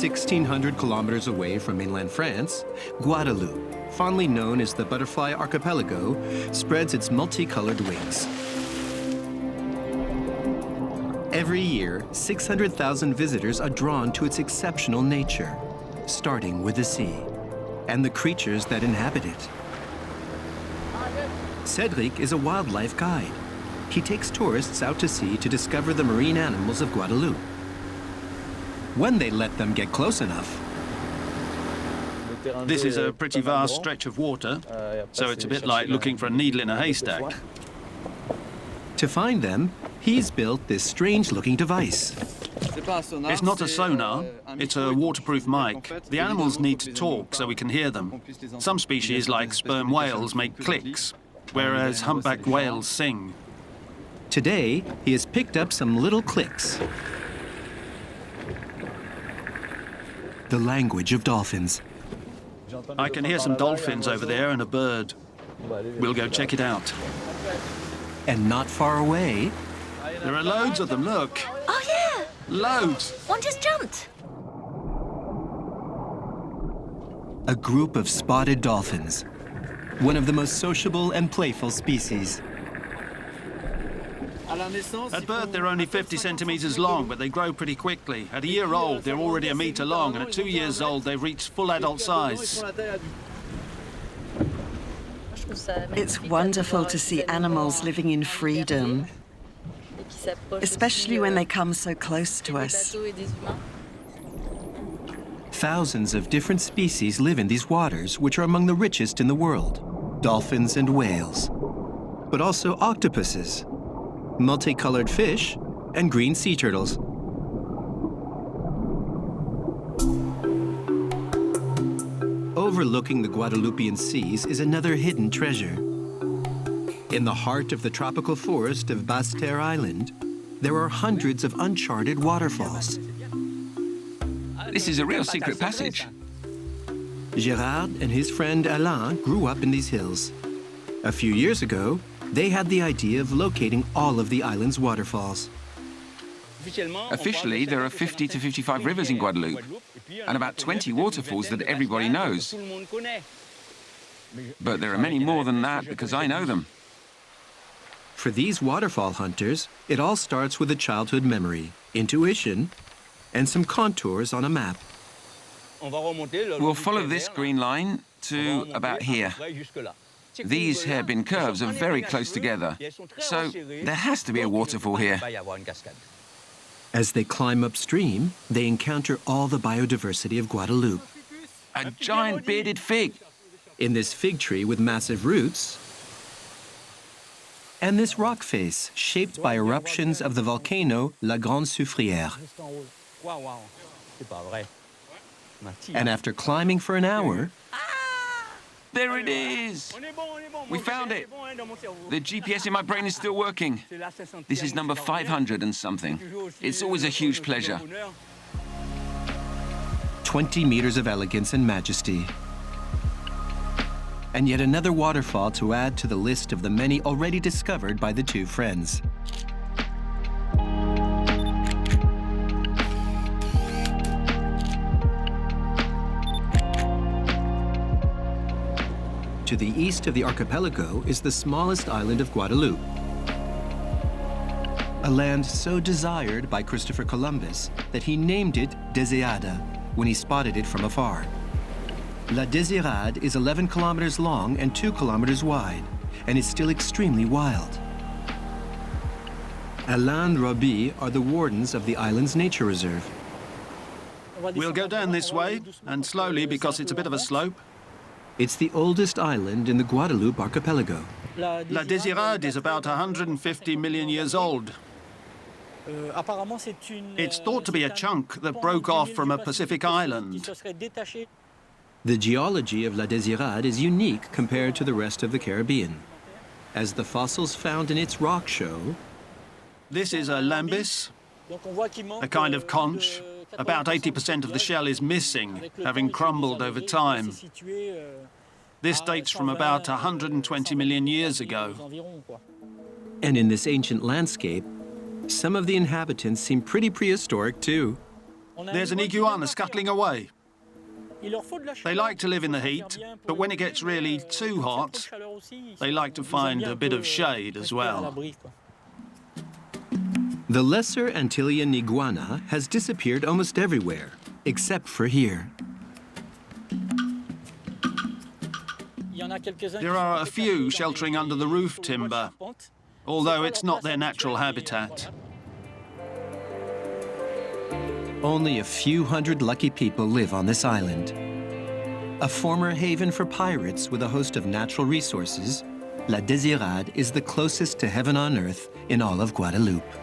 1,600 kilometers away from mainland France, Guadeloupe, fondly known as the butterfly archipelago, spreads its multicolored wings. Every year, 600,000 visitors are drawn to its exceptional nature, starting with the sea and the creatures that inhabit it. Cédric is a wildlife guide. He takes tourists out to sea to discover the marine animals of Guadeloupe. When they let them get close enough. This is a pretty vast stretch of water, so it's a bit like looking for a needle in a haystack. To find them, he's built this strange-looking device. It's not a sonar, it's a waterproof mic. The animals need to talk so we can hear them. Some species, like sperm whales, make clicks, whereas humpback whales sing. Today, he has picked up some little clicks. The language of dolphins. I can hear some dolphins over there and a bird. We'll go check it out. And not far away... There are loads of them, look. Oh, yeah! Loads! One just jumped. A group of spotted dolphins. One of the most sociable and playful species. At birth, they're only 50 centimeters long, but they grow pretty quickly. At a year old, they're already a meter long, and at 2 years old, they've reached full adult size. It's wonderful to see animals living in freedom, especially when they come so close to us. Thousands of different species live in these waters, which are among the richest in the world. Dolphins and whales, but also octopuses, multicolored fish, and green sea turtles. Overlooking the Guadalupian seas is another hidden treasure. In the heart of the tropical forest of Basse-Terre Island, there are hundreds of uncharted waterfalls. This is a real secret passage. Désirade and his friend Alain grew up in these hills. A few years ago, they had the idea of locating all of the island's waterfalls. Officially, there are 50 to 55 rivers in Guadeloupe, and about 20 waterfalls that everybody knows. But there are many more than that because I know them. For these waterfall hunters, it all starts with a childhood memory, intuition, and some contours on a map. We'll follow this green line to about here. These hairpin curves are very close together, so there has to be a waterfall here. As they climb upstream, they encounter all the biodiversity of Guadeloupe. A giant bearded fig. In this fig tree with massive roots, and this rock face shaped by eruptions of the volcano La Grande Soufrière. And after climbing for an hour, there it is! We found it! The GPS in my brain is still working. This is number 500 and something. It's always a huge pleasure. 20 meters of elegance and majesty. And yet another waterfall to add to the list of the many already discovered by the two friends. To the east of the archipelago is the smallest island of Guadeloupe. A land so desired by Christopher Columbus that he named it Desirade when he spotted it from afar. La Désirade is 11 kilometers long and 2 kilometers wide, and is still extremely wild. Alain and Robbie are the wardens of the island's nature reserve. We'll go down this way, and slowly because it's a bit of a slope. It's the oldest island in the Guadeloupe archipelago. La Désirade is about 150 million years old. It's thought to be a chunk that broke off from a Pacific island. The geology of La Désirade is unique compared to the rest of the Caribbean, as the fossils found in its rock show. This is a lambis, a kind of conch. About 80% of the shell is missing, having crumbled over time. This dates from about 120 million years ago. And in this ancient landscape, some of the inhabitants seem pretty prehistoric too. There's an iguana scuttling away. They like to live in the heat, but when it gets really too hot, they like to find a bit of shade as well. The lesser Antillean iguana has disappeared almost everywhere, except for here. There are a few sheltering under the roof timber, although it's not their natural habitat. Only a few hundred lucky people live on this island. A former haven for pirates with a host of natural resources, La Désirade is the closest to heaven on earth in all of Guadeloupe.